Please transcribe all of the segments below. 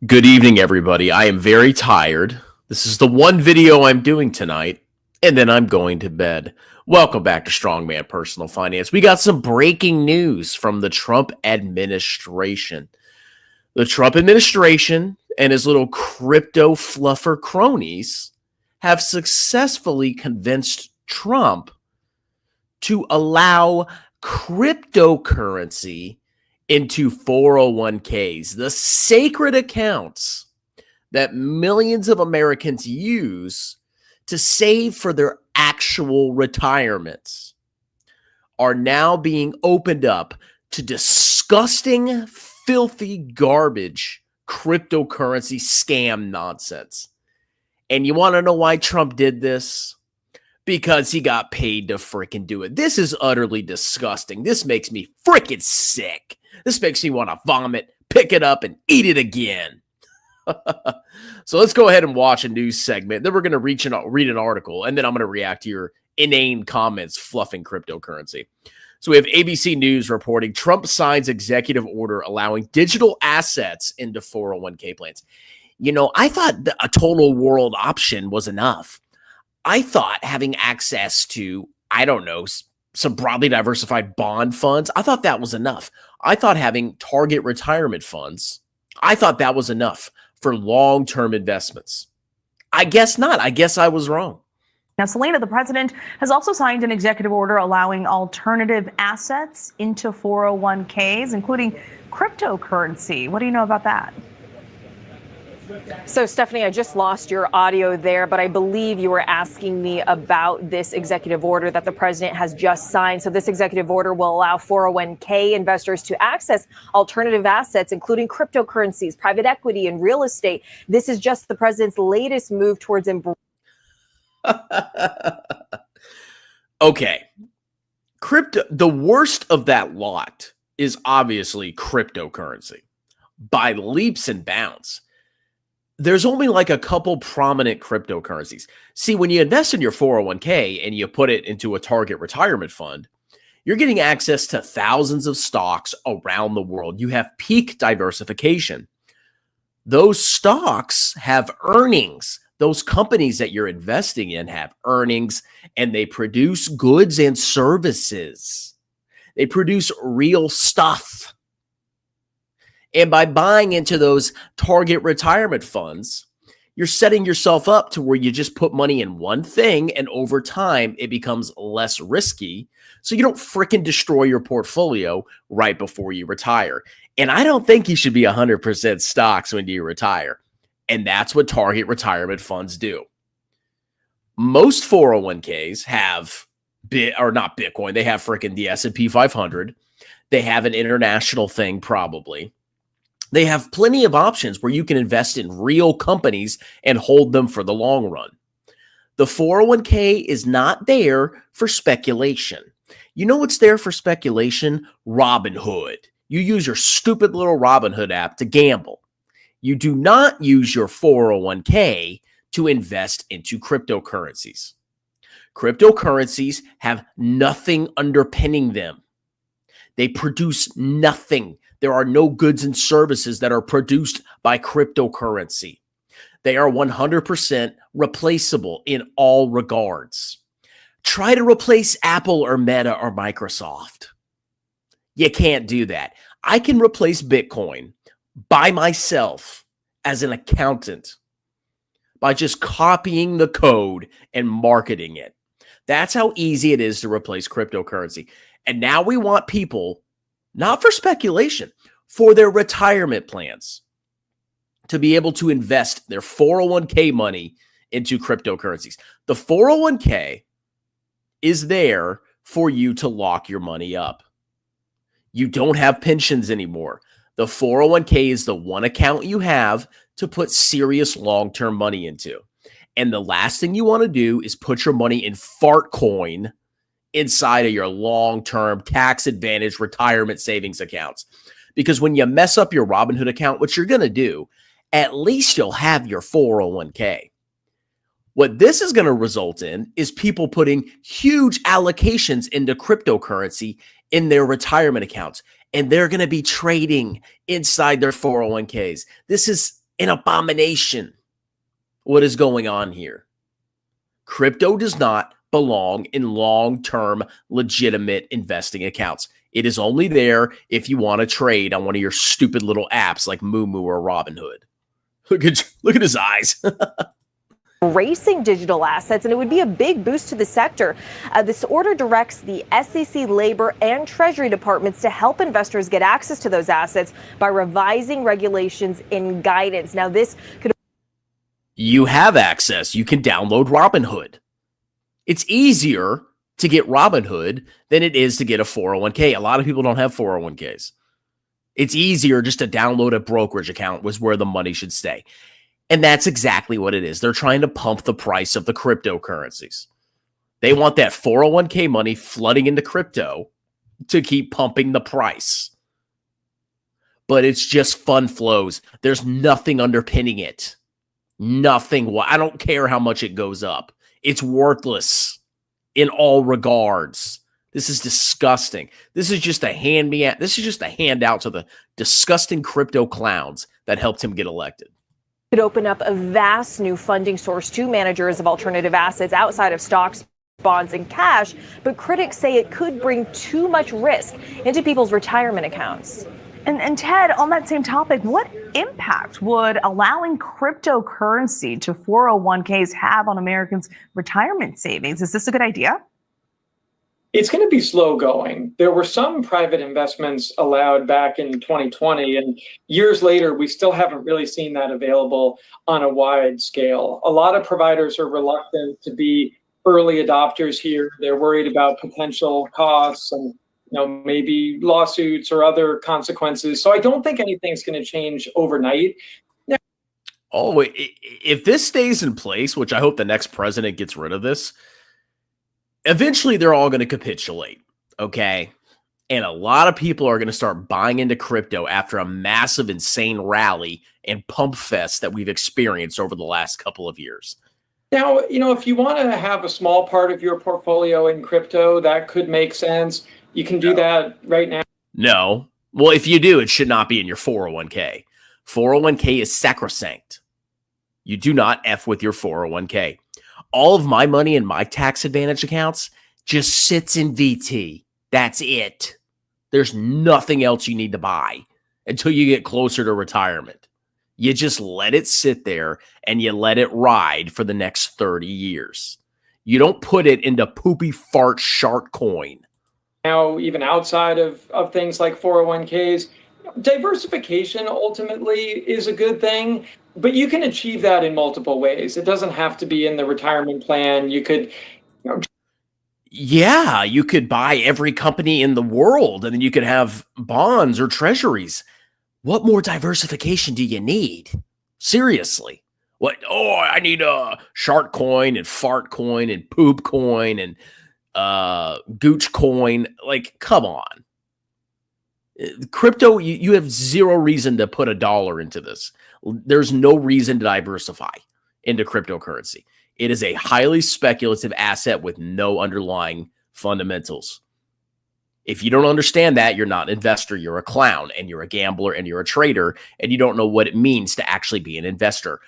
Good evening, everybody. I am very tired. This is the one video I'm doing tonight, and then I'm going to bed. Welcome back to Strongman Personal Finance. We got some breaking news from the Trump administration. The Trump administration and his little crypto fluffer cronies have successfully convinced Trump to allow cryptocurrency into 401ks, the sacred accounts that millions of Americans use to save for their actual retirements, are now being opened up to disgusting, filthy garbage cryptocurrency scam nonsense. And you want to know why Trump did this? Because he got paid to freaking do it. This is utterly disgusting. This makes me freaking sick. This makes me want to vomit, pick it up, and eat it again. So let's go ahead and watch a news segment. Then we're going to read an article, and then I'm going to react to your inane comments fluffing cryptocurrency. So we have ABC News reporting Trump signs executive order allowing digital assets into 401k plans. You know, I thought a total world option was enough. I thought having access to, I don't know, some broadly diversified bond funds, I thought that was enough. I thought having target retirement funds, I thought that was enough for long-term investments. I guess not. I guess I was wrong. Now, Selena, the president has also signed an executive order allowing alternative assets into 401ks, including cryptocurrency. What do you know about that? So, Stephanie, I just lost your audio there, but I believe you were asking me about this executive order that the president has just signed. So this executive order will allow 401k investors to access alternative assets, including cryptocurrencies, private equity, and real estate. This is just the president's latest move towards Okay. The worst of that lot is obviously cryptocurrency by leaps and bounds. There's only like a couple prominent cryptocurrencies. See, when you invest in your 401k and you put it into a target retirement fund, you're getting access to thousands of stocks around the world. You have peak diversification. Those stocks have earnings. Those companies that you're investing in have earnings, and they produce goods and services. They produce real stuff. And by buying into those target retirement funds, you're setting yourself up to where you just put money in one thing, and over time, it becomes less risky. So you don't freaking destroy your portfolio right before you retire. And I don't think you should be 100% stocks when you retire. And that's what target retirement funds do. Most 401ks have, not Bitcoin, they have freaking the S&P 500. They have an international thing probably. They have plenty of options where you can invest in real companies and hold them for the long run. The 401k is not there for speculation. You know what's there for speculation? Robinhood. You use your stupid little Robinhood app to gamble. You do not use your 401k to invest into cryptocurrencies. Cryptocurrencies have nothing underpinning them. They produce nothing. There are no goods and services that are produced by cryptocurrency. They are 100% replaceable in all regards. Try to replace Apple or Meta or Microsoft. You can't do that. I can replace Bitcoin by myself as an accountant by just copying the code and marketing it. That's how easy it is to replace cryptocurrency. And now we want people, not for speculation, for their retirement plans, to be able to invest their 401k money into cryptocurrencies. The 401k is there for you to lock your money up. You don't have pensions anymore. The 401k is the one account you have to put serious long-term money into. And the last thing you want to do is put your money in Fartcoin inside of your long-term tax-advantaged retirement savings accounts. Because when you mess up your Robinhood account, which you're going to do, at least you'll have your 401k. What this is going to result in is people putting huge allocations into cryptocurrency in their retirement accounts, and they're going to be trading inside their 401ks. This is an abomination. What is going on here? Crypto does not belong in long-term legitimate investing accounts. It is only there if you want to trade on one of your stupid little apps like Moomoo or Robinhood. Look at his eyes. Racing digital assets, and it would be a big boost to the sector. This order directs the SEC, Labor, and Treasury departments to help investors get access to those assets by revising regulations and guidance. Now, this could... You have access. You can download Robinhood. It's easier to get Robinhood than it is to get a 401k. A lot of people don't have 401ks. It's easier just to download a brokerage account, was where the money should stay. And that's exactly what it is. They're trying to pump the price of the cryptocurrencies. They want that 401k money flooding into crypto to keep pumping the price. But it's just fun flows. There's nothing underpinning it. Nothing. I don't care how much it goes up. It's worthless in all regards. This is disgusting. This is just a handout to the disgusting crypto clowns that helped him get elected. Could open up a vast new funding source to managers of alternative assets outside of stocks, bonds, and cash, but critics say it could bring too much risk into people's retirement accounts. And Ted, on that same topic, what impact would allowing cryptocurrency to 401ks have on Americans' retirement savings? Is this a good idea? It's going to be slow going. There were some private investments allowed back in 2020, and years later, we still haven't really seen that available on a wide scale. A lot of providers are reluctant to be early adopters here. They're worried about potential costs and maybe lawsuits or other consequences. So I don't think anything's going to change overnight. Oh, if this stays in place, which I hope the next president gets rid of this, eventually they're all going to capitulate, okay? And a lot of people are going to start buying into crypto after a massive, insane rally and pump fest that we've experienced over the last couple of years. Now, if you want to have a small part of your portfolio in crypto, that could make sense. You can do that right now. No. Well, if you do, it should not be in your 401k. 401k is sacrosanct. You do not F with your 401k. All of my money in my tax advantage accounts just sits in VT. That's it. There's nothing else you need to buy until you get closer to retirement. You just let it sit there and you let it ride for the next 30 years. You don't put it into poopy fart shark coin. Now, even outside of things like 401ks, diversification ultimately is a good thing, but you can achieve that in multiple ways. It doesn't have to be in the retirement plan. You could... Yeah, you could buy every company in the world and then you could have bonds or treasuries. What more diversification do you need? Seriously. What? Oh, I need a shark coin and fart coin and poop coin and gooch coin. Like, come on. Crypto, you have zero reason to put $1 into this. There's no reason to diversify into cryptocurrency. It is a highly speculative asset with no underlying fundamentals. If you don't understand that, you're not an investor, you're a clown, and you're a gambler, and you're a trader, and you don't know what it means to actually be an investor.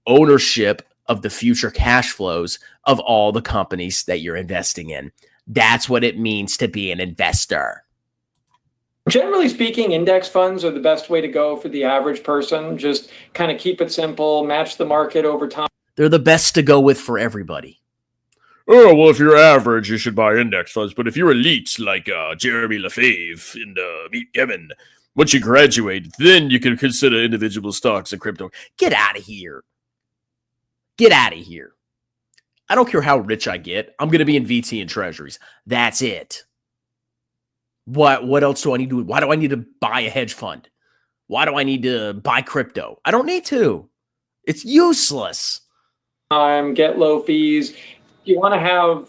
Ownership of the future cash flows of all the companies that you're investing in. That's what it means to be an investor. Generally speaking, index funds are the best way to go for the average person. Just kind of keep it simple, match the market over time. They're the best to go with for everybody. Oh, well, if you're average, you should buy index funds. But if you're elite, like Jeremy Lefebvre and Meet Kevin, once you graduate, then you can consider individual stocks and crypto. Get out of here. Get out of here. I don't care how rich I get. I'm going to be in VT and treasuries. That's it. What else do I need to do? Why do I need to buy a hedge fund? Why do I need to buy crypto? I don't need to. It's useless. Get low fees. If you want to have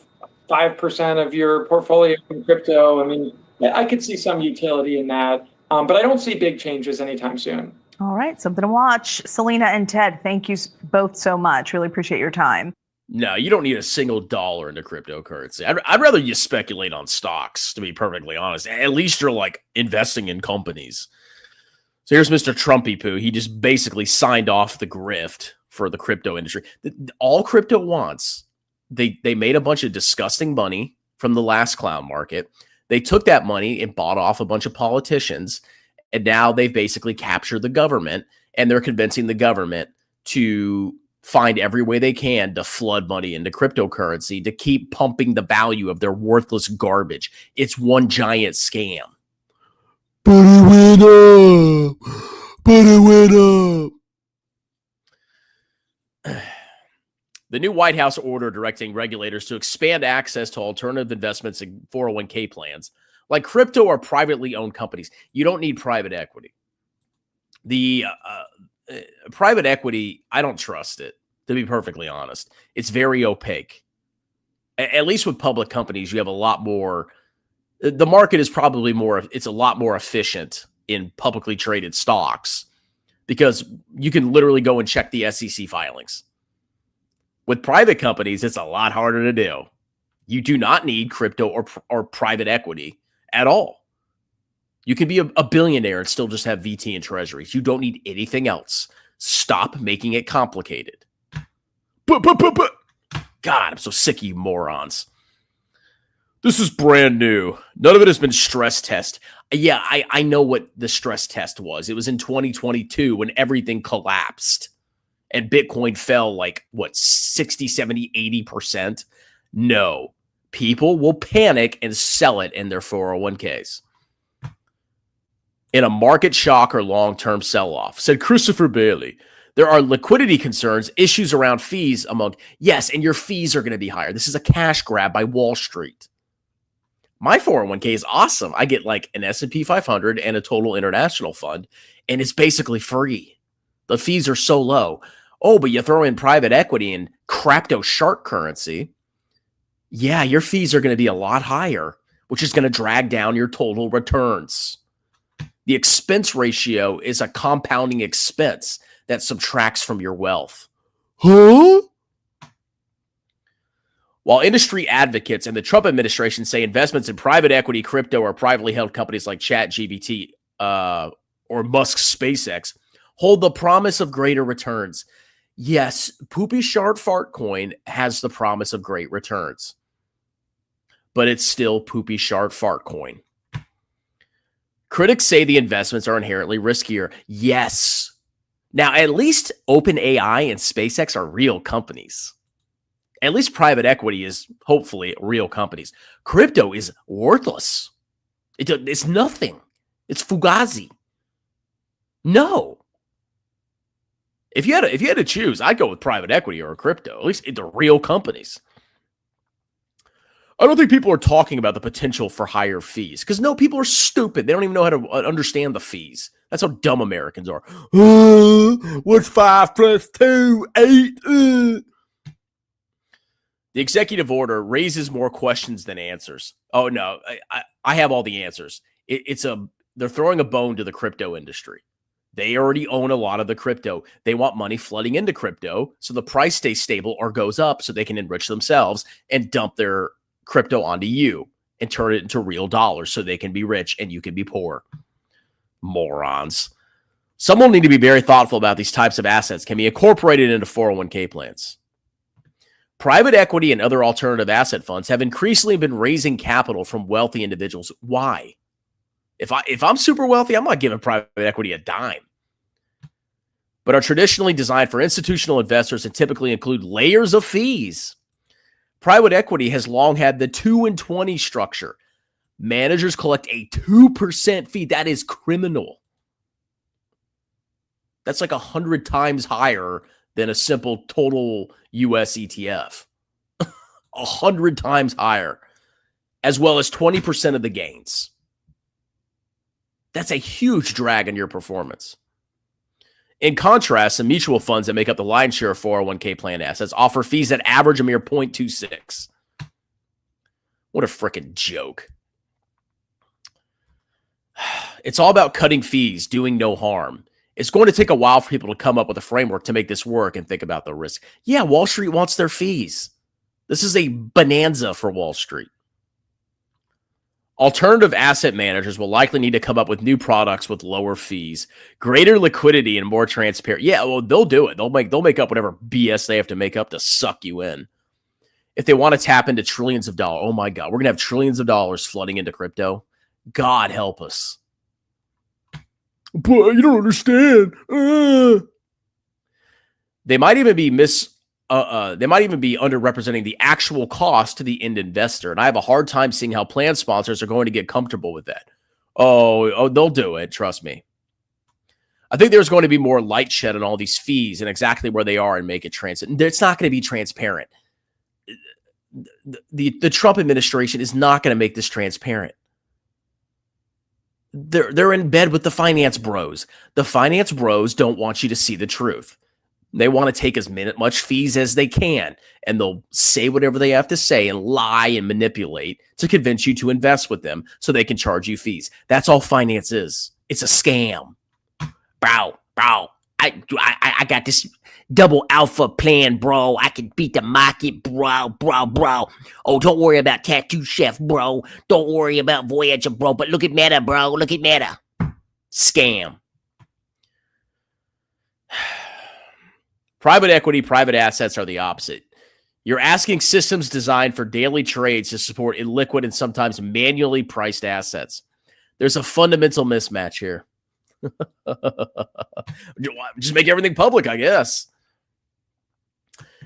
5% of your portfolio in crypto, I mean, I could see some utility in that, but I don't see big changes anytime soon. All right, something to watch. Selena and Ted, thank you both so much. Really appreciate your time. No, you don't need a single dollar into cryptocurrency. I'd rather you speculate on stocks, to be perfectly honest. At least you're like investing in companies. So here's Mr. Trumpy Poo. He just basically signed off the grift for the crypto industry. All crypto wants, they made a bunch of disgusting money from the last clown market. They took that money and bought off a bunch of politicians, and now they've basically captured the government, and they're convincing the government to find every way they can to flood money into cryptocurrency to keep pumping the value of their worthless garbage. It's one giant scam. But it went up. But it went up. The new White House order directing regulators to expand access to alternative investments in 401k plans, like crypto or privately owned companies. You don't need private equity. The private equity, I don't trust it, to be perfectly honest. It's very opaque. At least with public companies, you have a lot more. The market is probably more, it's a lot more efficient in publicly traded stocks because you can literally go and check the SEC filings. With private companies, it's a lot harder to do. You do not need crypto or private equity at all. You can be a billionaire and still just have VT and treasuries. You don't need anything else. Stop making it complicated. God, I'm so sick of you morons. This is brand new. None of it has been stress tested. Yeah, I know what the stress test was. It was in 2022 when everything collapsed and Bitcoin fell like, 60, 70, 80%? No. People will panic and sell it in their 401ks. In a market shock or long-term sell-off, said Christopher Bailey. There are liquidity concerns, issues around fees among, yes, and your fees are going to be higher. This is a cash grab by Wall Street. My 401k is awesome. I get like an S&P 500 and a total international fund, and it's basically free. The fees are so low. Oh, but you throw in private equity and crypto shark currency. Yeah, your fees are going to be a lot higher, which is going to drag down your total returns. The expense ratio is a compounding expense that subtracts from your wealth. Huh? While industry advocates and the Trump administration say investments in private equity, crypto, or privately held companies like ChatGPT or Musk's SpaceX hold the promise of greater returns. Yes, Poopy Shard Fartcoin has the promise of great returns, but it's still Poopy Shard Fartcoin. Critics say the investments are inherently riskier. Yes. Now, at least OpenAI and SpaceX are real companies. At least private equity is hopefully real companies. Crypto is worthless. It's nothing. It's fugazi. No. If you had to choose, I'd go with private equity or crypto. At least they're real companies. I don't think people are talking about the potential for higher fees because no, people are stupid. They don't even know how to understand the fees. That's how dumb Americans are. What's 5 plus 2? 8. The executive order raises more questions than answers. Oh no, I have all the answers. They're throwing a bone to the crypto industry. They already own a lot of the crypto. They want money flooding into crypto so the price stays stable or goes up so they can enrich themselves and dump their crypto onto you and turn it into real dollars so they can be rich and you can be poor. Morons. Someone need to be very thoughtful about these types of assets can be incorporated into 401k plans. Private equity and other alternative asset funds have increasingly been raising capital from wealthy individuals. Why? If I'm super wealthy, I'm not giving private equity a dime. But are traditionally designed for institutional investors and typically include layers of fees. Private equity has long had the 2 and 20 structure. Managers collect a 2% fee. That is criminal. That's like 100 times higher than a simple total US ETF. 100 times higher, as well as 20% of the gains. That's a huge drag on your performance. In contrast, the mutual funds that make up the lion's share of 401k plan assets offer fees that average a mere 0.26. What a freaking joke. It's all about cutting fees, doing no harm. It's going to take a while for people to come up with a framework to make this work and think about the risk. Yeah, Wall Street wants their fees. This is a bonanza for Wall Street. Alternative asset managers will likely need to come up with new products with lower fees, greater liquidity, and more transparent. Yeah, well, they'll do it. They'll make up whatever BS they have to make up to suck you in. If they want to tap into trillions of dollars, oh my God, we're going to have trillions of dollars flooding into crypto. God help us. But you don't understand. They might even be underrepresenting the actual cost to the end investor. And I have a hard time seeing how plan sponsors are going to get comfortable with that. Oh, they'll do it. Trust me. I think there's going to be more light shed on all these fees and exactly where they are and make it transparent. It's not going to be transparent. The Trump administration is not going to make this transparent. They're in bed with the finance bros. The finance bros don't want you to see the truth. They want to take as much fees as they can, and they'll say whatever they have to say and lie and manipulate to convince you to invest with them so they can charge you fees. That's all finance is. It's a scam. Bro, I got this double alpha plan, bro. I can beat the market, bro. Oh, don't worry about Tattoo Chef, bro. Don't worry about Voyager, bro. But look at Meta, bro. Look at Meta. Scam. Private equity, private assets are the opposite. You're asking systems designed for daily trades to support illiquid and sometimes manually priced assets. There's a fundamental mismatch here. Just make everything public, I guess.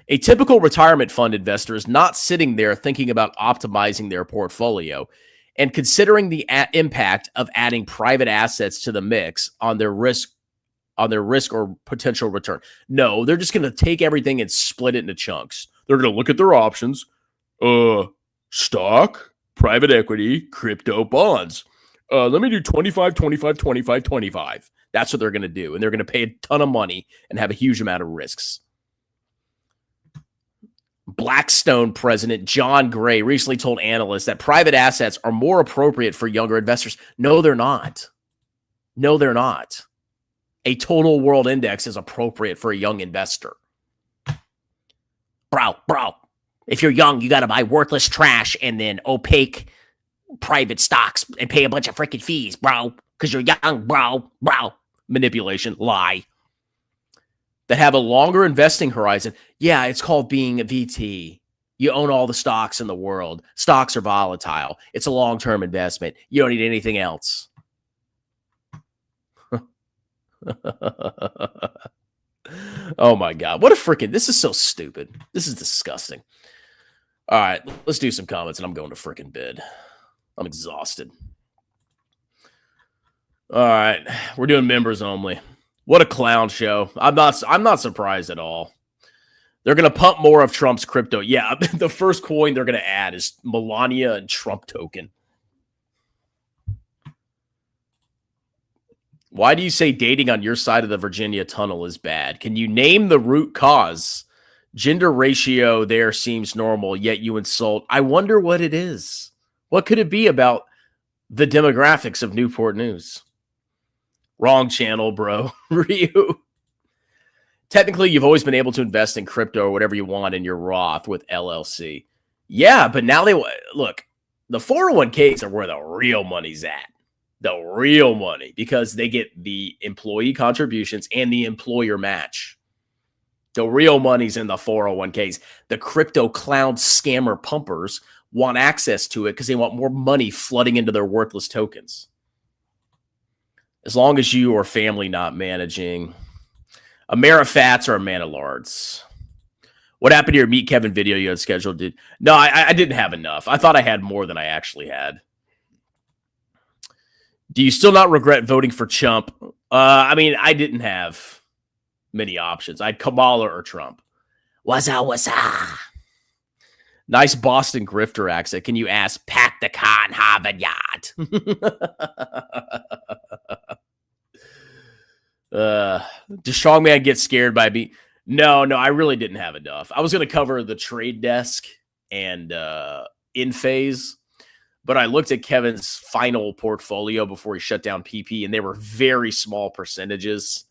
A typical retirement fund investor is not sitting there thinking about optimizing their portfolio and considering the impact of adding private assets to the mix on their risk or potential return. No, they're just going to take everything and split it into chunks. They're going to look at their options. Stock, private equity, crypto, bonds. Let me do 25, 25, 25, 25. That's what they're going to do. And they're going to pay a ton of money and have a huge amount of risks. Blackstone president John Gray recently told analysts that private assets are more appropriate for younger investors. No, they're not. No, they're not. A total world index is appropriate for a young investor. Bro, if you're young, you got to buy worthless trash and then opaque private stocks and pay a bunch of freaking fees, bro, because you're young, bro. Manipulation, lie. That have a longer investing horizon. Yeah, it's called being a VT. You own all the stocks in the world. Stocks are volatile. It's a long-term investment. You don't need anything else. Oh my God. What a freaking, this is so stupid. This is disgusting. All right, let's do some comments and I'm going to freaking bed. I'm exhausted. All right, we're doing members only. What a clown show. I'm not surprised at all. They're going to pump more of Trump's crypto. Yeah, the first coin they're going to add is Melania and Trump token. Why do you say dating on your side of the Virginia tunnel is bad? Can you name the root cause? Gender ratio there seems normal, yet you insult. I wonder what it is. What could it be about the demographics of Newport News? Wrong channel, bro. Ryu. Technically, you've always been able to invest in crypto or whatever you want in your Roth with LLC. Yeah, but now look, the 401ks are where the real money's at. The real money, because they get the employee contributions and the employer match. The real money's in the 401ks. The crypto clown scammer pumpers want access to it because they want more money flooding into their worthless tokens. As long as you or family not managing. Amerifats or Amanalards. What happened to your Meet Kevin video you had scheduled? No, I didn't have enough. I thought I had more than I actually had. Do you still not regret voting for Trump? I mean, I didn't have many options. I had Kamala or Trump. What's up? Nice Boston grifter accent. Can you ask, pack the car and Harvard Yard? Does Strongman get scared by me? No, I really didn't have enough. I was going to cover the trade desk and in phase, but I looked at Kevin's final portfolio before he shut down PP, and they were very small percentages.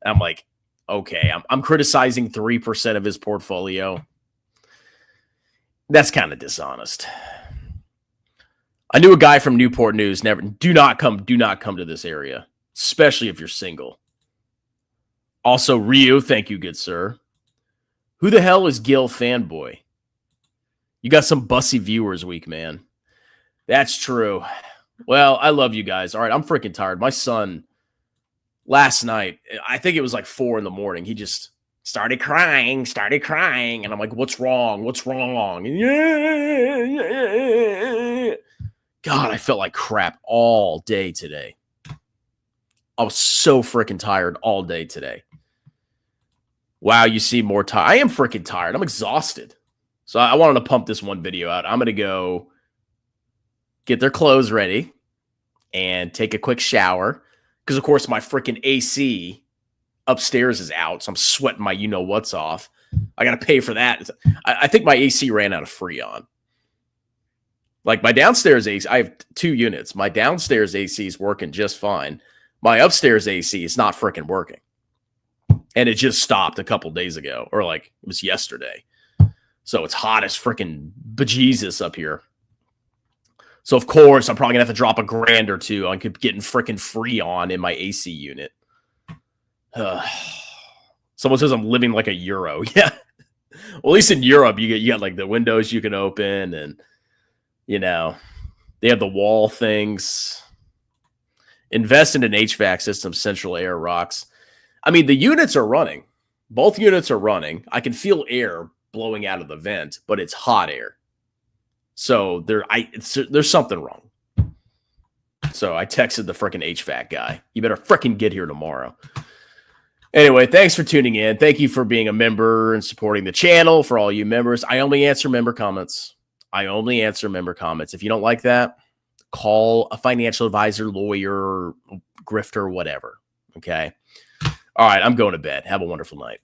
And I'm like, okay, I'm criticizing 3% of his portfolio. That's kind of dishonest. I knew a guy from Newport News. Do not come to this area, especially if you're single. Also, Ryu, thank you, good sir. Who the hell is Gil Fanboy? You got some bussy viewers week, man. That's true. Well, I love you guys. All right, I'm freaking tired. My son, last night, I think it was like 4 a.m, he just started crying. And I'm like, what's wrong? God, I felt like crap all day today. I was so freaking tired all day today. Wow, you seem more tired. I am freaking tired. I'm exhausted. So I wanted to pump this one video out. I'm going to go get their clothes ready and take a quick shower. Because, of course, my freaking AC upstairs is out. So I'm sweating my you-know-what's off. I got to pay for that. I think my AC ran out of Freon. Like my downstairs AC, I have 2 units. My downstairs AC is working just fine. My upstairs AC is not freaking working. And it just stopped a couple days ago, or like it was yesterday. So it's hot as freaking bejesus up here. So of course I'm probably gonna have to drop $1,000 or $2 on getting freaking Freon in my AC unit. Someone says I'm living like a Euro. Yeah. Well, at least in Europe you got like the windows you can open, and you know they have the wall things. Invest in an HVAC system. Central Air rocks. I mean, the units are running. Both units are running. I can feel air blowing out of the vent, but it's hot air. So there's something wrong. So I texted the freaking HVAC guy. You better freaking get here tomorrow. Anyway, thanks for tuning in. Thank you for being a member and supporting the channel. For all you members, I only answer member comments. If you don't like that, call a financial advisor, lawyer, grifter, whatever. Okay. All right, I'm going to bed. Have a wonderful night.